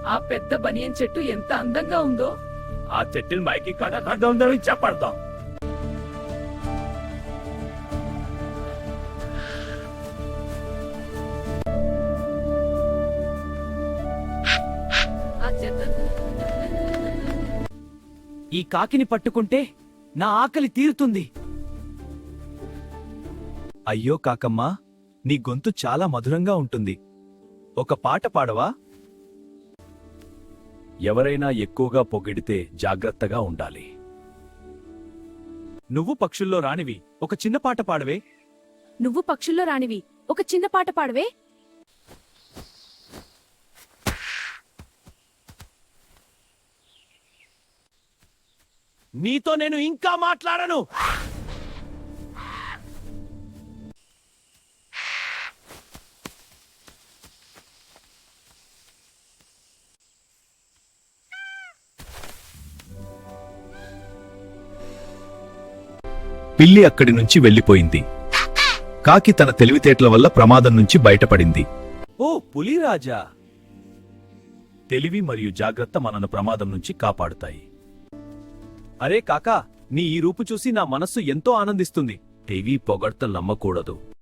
ఆ పెద్ద బనియన్ చెట్టు ఎంత అందంగా ఉందో. ఆ చెట్టుని మైకి కడదాం చెప్పడతాం. ఆ చెత్త ఈ కాకిని పట్టుకుంటే నా ఆకలి తీరుతుంది. అయ్యో కాకమ్మా, నీ గొంతు చాలా మధురంగా ఉంటుంది. ఒక పాట పాడవా? ఎవరైనా ఎక్కువగా పొగిడితే జాగ్రత్తగా ఉండాలి. నువ్వు పక్షుల్లో రానివి, ఒక చిన్న పాట పాడవే. నువ్వు పక్షుల్లో రానివి, ఒక చిన్న పాట పాడవే. నీతో నేను ఇంకా మాట్లాడను. పిల్లి అక్కడి నుంచి వెళ్ళిపోయింది. కాకి తన తెలివితేటల వల్ల ప్రమాదం నుంచి బయటపడింది. ఓ పులిరాజా! తెలివి మరియు జాగ్రత్త మనను ప్రమాదం నుంచి కాపాడుతాయి. అరే కాకా, నీ ఈ రూపు చూసి నా మనస్సు ఎంతో ఆనందిస్తుంది. టీవీ పొగడ్తలు నమ్మకూడదు.